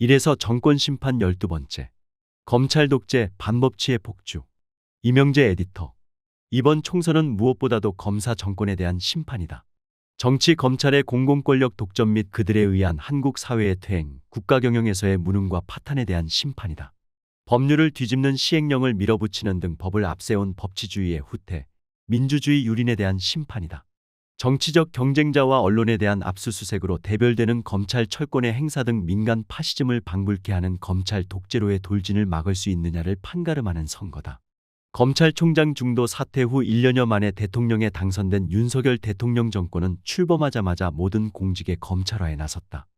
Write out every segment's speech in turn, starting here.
이래서 정권 심판 12번째. 검찰 독재, 반법치의 폭주. 이명재 에디터. 이번 총선은 무엇보다도 검사 정권에 대한 심판이다. 정치 검찰의 공공권력 독점 및 그들에 의한 한국 사회의 퇴행, 국가 경영에서의 무능과 파탄에 대한 심판이다. 법률을 뒤집는 시행령을 밀어붙이는 등 법을 앞세운 법치주의의 후퇴, 민주주의 유린에 대한 심판이다. 정치적 경쟁자와 언론에 대한 압수수색으로 대별되는 검찰 철권의 행사 등 민간 파시즘을 방불케 하는 검찰 독재로의 돌진을 막을 수 있느냐를 판가름하는 선거다. 검찰총장 중도 사퇴 후 1년여 만에 대통령에 당선된 윤석열 대통령 정권은 출범하자마자 모든 공직의 검찰화에 나섰다.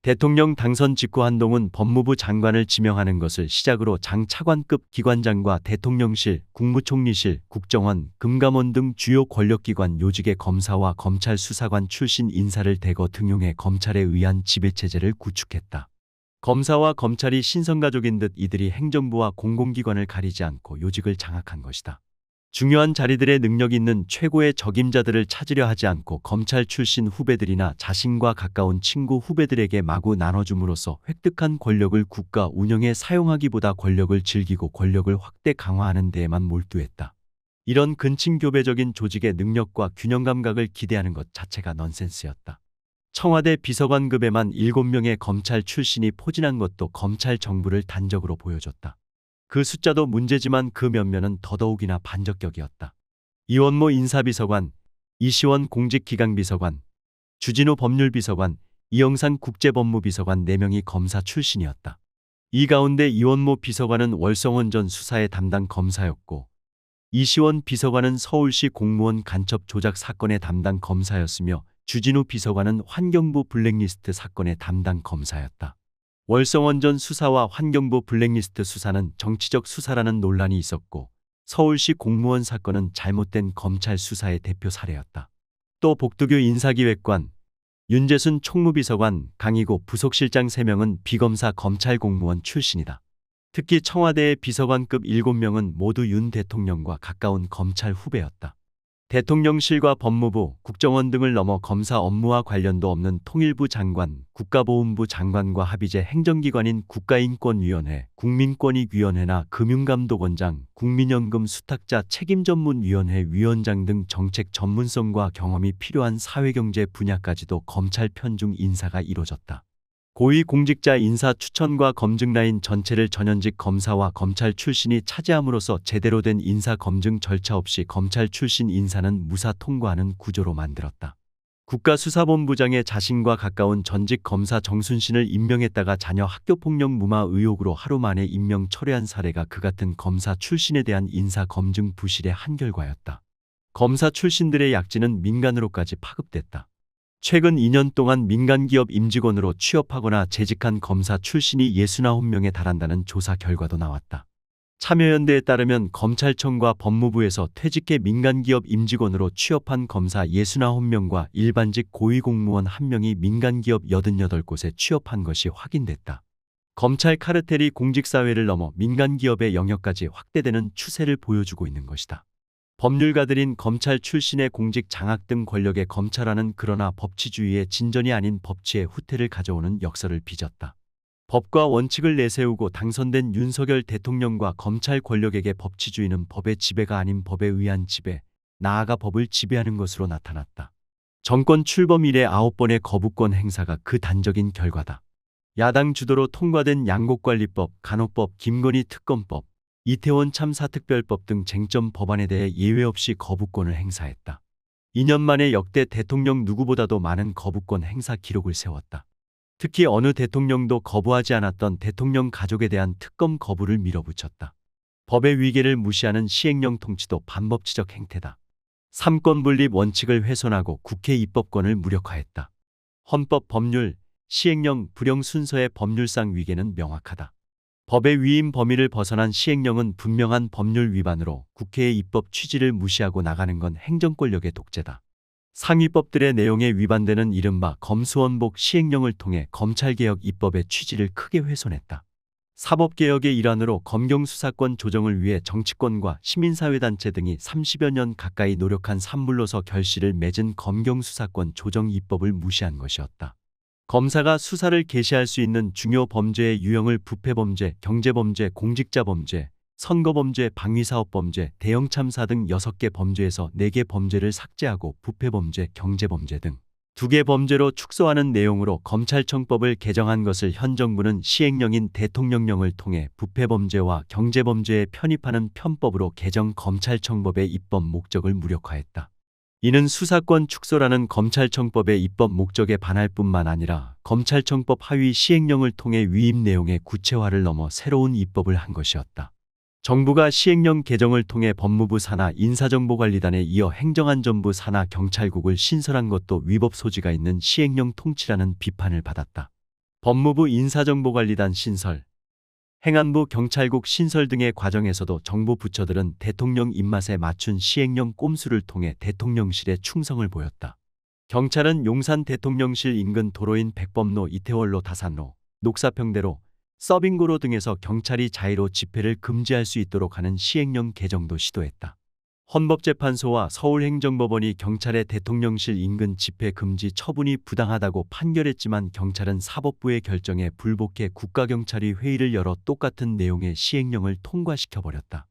대통령 당선 직후 한동훈 법무부 장관을 지명하는 것을 시작으로 장 차관급 기관장과 대통령실, 국무총리실, 국정원, 금감원 등 주요 권력기관 요직의 검사와 검찰 수사관 출신 인사를 대거 등용해 검찰에 의한 지배체제를 구축했다. 검사와 검찰이 신성가족인 듯 이들이 행정부와 공공기관을 가리지 않고 요직을 장악한 것이다. 중요한 자리들의 능력 있는 최고의 적임자들을 찾으려 하지 않고 검찰 출신 후배들이나 자신과 가까운 친구 후배들에게 마구 나눠줌으로써 획득한 권력을 국가 운영에 사용하기보다 권력을 즐기고 권력을 확대 강화하는 데에만 몰두했다. 이런 근친교배적인 조직의 능력과 균형 감각을 기대하는 것 자체가 넌센스였다. 청와대 비서관급에만 7명의 검찰 출신이 포진한 것도 검찰 정부를 단적으로 보여줬다. 그 숫자도 문제지만 그 면면은 더더욱이나 반적격이었다. 이원모 인사비서관, 이시원 공직기강비서관, 주진우 법률비서관, 이영상 국제법무비서관 4명이 검사 출신이었다. 이 가운데 이원모 비서관은 월성원 전 수사의 담당 검사였고 이시원 비서관은 서울시 공무원 간첩 조작 사건의 담당 검사였으며 주진우 비서관은 환경부 블랙리스트 사건의 담당 검사였다. 월성원 전 수사와 환경부 블랙리스트 수사는 정치적 수사라는 논란이 있었고 서울시 공무원 사건은 잘못된 검찰 수사의 대표 사례였다. 또 복두규 인사기획관, 윤재순 총무비서관, 강희고 부속실장 3명은 비검사 검찰 공무원 출신이다. 특히 청와대의 비서관급 7명은 모두 윤 대통령과 가까운 검찰 후배였다. 대통령실과 법무부, 국정원 등을 넘어 검사 업무와 관련도 없는 통일부 장관, 국가보훈부 장관과 합의제 행정기관인 국가인권위원회, 국민권익위원회나 금융감독원장, 국민연금 수탁자 책임전문위원회 위원장 등 정책 전문성과 경험이 필요한 사회경제 분야까지도 검찰 편중 인사가 이뤄졌다. 고위공직자 인사 추천과 검증 라인 전체를 전현직 검사와 검찰 출신이 차지함으로써 제대로 된 인사 검증 절차 없이 검찰 출신 인사는 무사 통과하는 구조로 만들었다. 국가수사본부장의 자신과 가까운 전직 검사 정순신을 임명했다가 자녀 학교폭력 무마 의혹으로 하루 만에 임명 철회한 사례가 그 같은 검사 출신에 대한 인사 검증 부실의 한 결과였다. 검사 출신들의 약진은 민간으로까지 파급됐다. 최근 2년 동안 민간기업 임직원으로 취업하거나 재직한 검사 출신이 69명에 달한다는 조사 결과도 나왔다. 참여연대에 따르면 검찰청과 법무부에서 퇴직해 민간기업 임직원으로 취업한 검사 69명과 일반직 고위공무원 1명이 민간기업 88곳에 취업한 것이 확인됐다. 검찰 카르텔이 공직사회를 넘어 민간기업의 영역까지 확대되는 추세를 보여주고 있는 것이다. 법률가들인 검찰 출신의 공직 장악 등 권력의 검찰화는 그러나 법치주의의 진전이 아닌 법치의 후퇴를 가져오는 역설을 빚었다. 법과 원칙을 내세우고 당선된 윤석열 대통령과 검찰 권력에게 법치주의는 법의 지배가 아닌 법에 의한 지배, 나아가 법을 지배하는 것으로 나타났다. 정권 출범 이래 9번의 거부권 행사가 그 단적인 결과다. 야당 주도로 통과된 양곡관리법, 간호법, 김건희 특검법, 이태원 참사특별법 등 쟁점 법안에 대해 예외 없이 거부권을 행사했다. 2년 만에 역대 대통령 누구보다도 많은 거부권 행사 기록을 세웠다. 특히 어느 대통령도 거부하지 않았던 대통령 가족에 대한 특검 거부를 밀어붙였다. 법의 위계를 무시하는 시행령 통치도 반법치적 행태다. 삼권 분립 원칙을 훼손하고 국회 입법권을 무력화했다. 헌법, 법률, 시행령, 불용 순서의 법률상 위계는 명확하다. 법의 위임 범위를 벗어난 시행령은 분명한 법률 위반으로 국회의 입법 취지를 무시하고 나가는 건 행정권력의 독재다. 상위법들의 내용에 위반되는 이른바 검수원복 시행령을 통해 검찰개혁 입법의 취지를 크게 훼손했다. 사법개혁의 일환으로 검경수사권 조정을 위해 정치권과 시민사회단체 등이 30여 년 가까이 노력한 산물로서 결실을 맺은 검경수사권 조정 입법을 무시한 것이었다. 검사가 수사를 개시할 수 있는 중요 범죄의 유형을 부패범죄, 경제범죄, 공직자범죄, 선거범죄, 방위사업범죄, 대형참사 등 6개 범죄에서 4개 범죄를 삭제하고 부패범죄, 경제범죄 등 2개 범죄로 축소하는 내용으로 검찰청법을 개정한 것을 현 정부는 시행령인 대통령령을 통해 부패범죄와 경제범죄에 편입하는 편법으로 개정 검찰청법의 입법 목적을 무력화했다. 이는 수사권 축소라는 검찰청법의 입법 목적에 반할 뿐만 아니라 검찰청법 하위 시행령을 통해 위임 내용의 구체화를 넘어 새로운 입법을 한 것이었다. 정부가 시행령 개정을 통해 법무부 산하 인사정보관리단에 이어 행정안전부 산하 경찰국을 신설한 것도 위법 소지가 있는 시행령 통치라는 비판을 받았다. 법무부 인사정보관리단 신설, 행안부 경찰국 신설 등의 과정에서도 정부 부처들은 대통령 입맛에 맞춘 시행령 꼼수를 통해 대통령실에 충성을 보였다. 경찰은 용산 대통령실 인근 도로인 백범로, 이태원로, 다산로, 녹사평대로, 서빙고로 등에서 경찰이 자의로 집회를 금지할 수 있도록 하는 시행령 개정도 시도했다. 헌법재판소와 서울행정법원이 경찰의 대통령실 인근 집회 금지 처분이 부당하다고 판결했지만 경찰은 사법부의 결정에 불복해 국가경찰위 회의를 열어 똑같은 내용의 시행령을 통과시켜버렸다.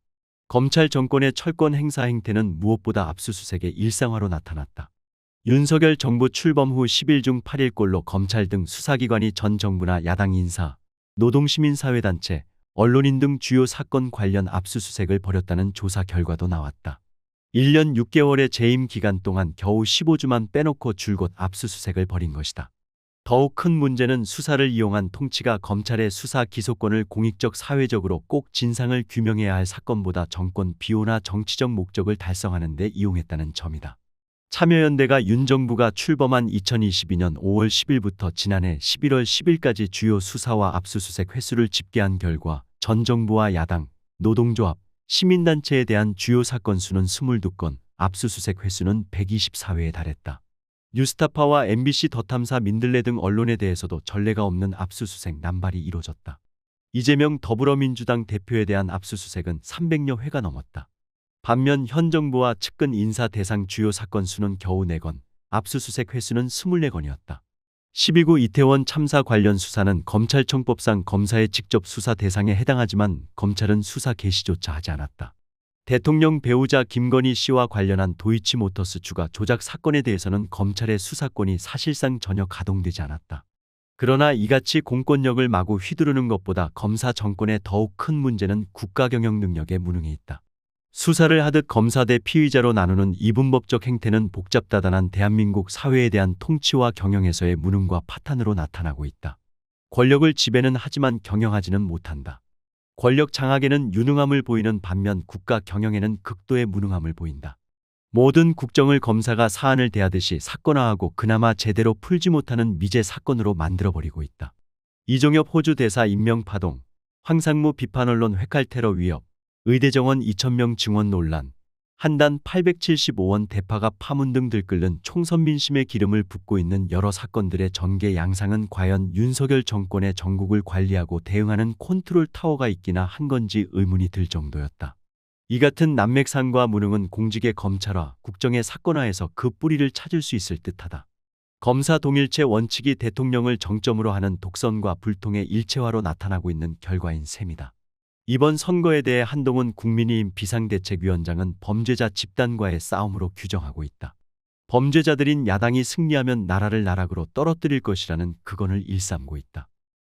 검찰 정권의 철권 행사 행태는 무엇보다 압수수색의 일상화로 나타났다. 윤석열 정부 출범 후 10일 중 8일꼴로 검찰 등 수사기관이 전 정부나 야당 인사, 노동시민사회단체, 언론인 등 주요 사건 관련 압수수색을 벌였다는 조사 결과도 나왔다. 1년 6개월의 재임 기간 동안 겨우 15주만 빼놓고 줄곧 압수수색을 벌인 것이다. 더욱 큰 문제는 수사를 이용한 통치가 검찰의 수사 기소권을 공익적 사회적으로 꼭 진상을 규명해야 할 사건보다 정권 비호나 정치적 목적을 달성하는 데 이용했다는 점이다. 참여연대가 윤 정부가 출범한 2022년 5월 10일부터 지난해 11월 10일까지 주요 수사와 압수수색 횟수를 집계한 결과 전 정부와 야당, 노동조합, 시민단체에 대한 주요 사건 수는 22건, 압수수색 횟수는 124회에 달했다. 뉴스타파와 MBC 더탐사 민들레 등 언론에 대해서도 전례가 없는 압수수색 남발이 이뤄졌다. 이재명 더불어민주당 대표에 대한 압수수색은 300여 회가 넘었다. 반면 현 정부와 측근 인사 대상 주요 사건 수는 겨우 4건, 압수수색 횟수는 24건이었다. 12구 이태원 참사 관련 수사는 검찰청법상 검사의 직접 수사 대상에 해당하지만 검찰은 수사 개시조차 하지 않았다. 대통령 배우자 김건희 씨와 관련한 도이치모터스 주가 조작 사건에 대해서는 검찰의 수사권이 사실상 전혀 가동되지 않았다. 그러나 이같이 공권력을 마구 휘두르는 것보다 검사 정권의 더욱 큰 문제는 국가 경영 능력의 무능이 있다. 수사를 하듯 검사 대 피의자로 나누는 이분법적 행태는 복잡다단한 대한민국 사회에 대한 통치와 경영에서의 무능과 파탄으로 나타나고 있다. 권력을 지배는 하지만 경영하지는 못한다. 권력 장악에는 유능함을 보이는 반면 국가 경영에는 극도의 무능함을 보인다. 모든 국정을 검사가 사안을 대하듯이 사건화하고 그나마 제대로 풀지 못하는 미제 사건으로 만들어버리고 있다. 이종엽 호주 대사 임명 파동, 황상무 비판 언론 회칼 테러 위협, 의대 정원 2,000명 증원 논란, 한단 875원 대파가 파문 등 들끓는 총선 민심의 기름을 붓고 있는 여러 사건들의 전개 양상은 과연 윤석열 정권의 전국을 관리하고 대응하는 컨트롤 타워가 있기나 한 건지 의문이 들 정도였다. 이 같은 난맥상과 무능은 공직의 검찰화, 국정의 사건화에서 그 뿌리를 찾을 수 있을 듯하다. 검사 동일체 원칙이 대통령을 정점으로 하는 독선과 불통의 일체화로 나타나고 있는 결과인 셈이다. 이번 선거에 대해 한동훈 국민의힘 비상대책위원장은 범죄자 집단과의 싸움으로 규정하고 있다. 범죄자들인 야당이 승리하면 나라를 나락으로 떨어뜨릴 것이라는 극언을 일삼고 있다.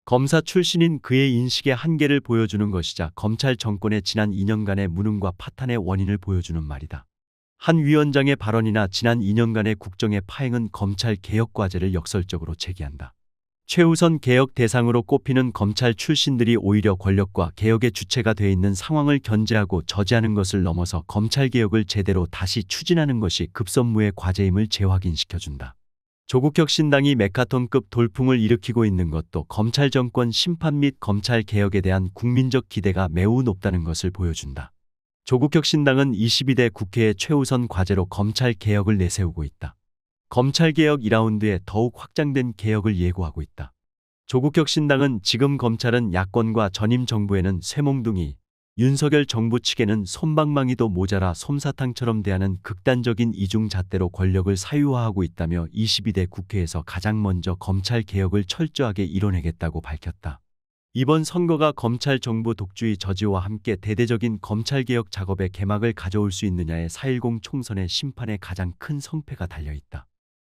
검사 출신인 그의 인식의 한계를 보여주는 것이자 검찰 정권의 지난 2년간의 무능과 파탄의 원인을 보여주는 말이다. 한 위원장의 발언이나 지난 2년간의 국정의 파행은 검찰 개혁 과제를 역설적으로 제기한다. 최우선 개혁 대상으로 꼽히는 검찰 출신들이 오히려 권력과 개혁의 주체가 돼 있는 상황을 견제하고 저지하는 것을 넘어서 검찰 개혁을 제대로 다시 추진하는 것이 급선무의 과제임을 재확인시켜준다. 조국혁신당이 메카톤급 돌풍을 일으키고 있는 것도 검찰 정권 심판 및 검찰 개혁에 대한 국민적 기대가 매우 높다는 것을 보여준다. 조국혁신당은 22대 국회의 최우선 과제로 검찰 개혁을 내세우고 있다. 검찰개혁 2라운드에 더욱 확장된 개혁을 예고하고 있다. 조국혁신당은 지금 검찰은 야권과 전임 정부에는 쇠몽둥이, 윤석열 정부 측에는 솜방망이도 모자라 솜사탕처럼 대하는 극단적인 이중 잣대로 권력을 사유화하고 있다며 22대 국회에서 가장 먼저 검찰 개혁을 철저하게 이뤄내겠다고 밝혔다. 이번 선거가 검찰 정부 독주의 저지와 함께 대대적인 검찰개혁 작업의 개막을 가져올 수 있느냐에 4.10 총선의 심판에 가장 큰 성패가 달려 있다.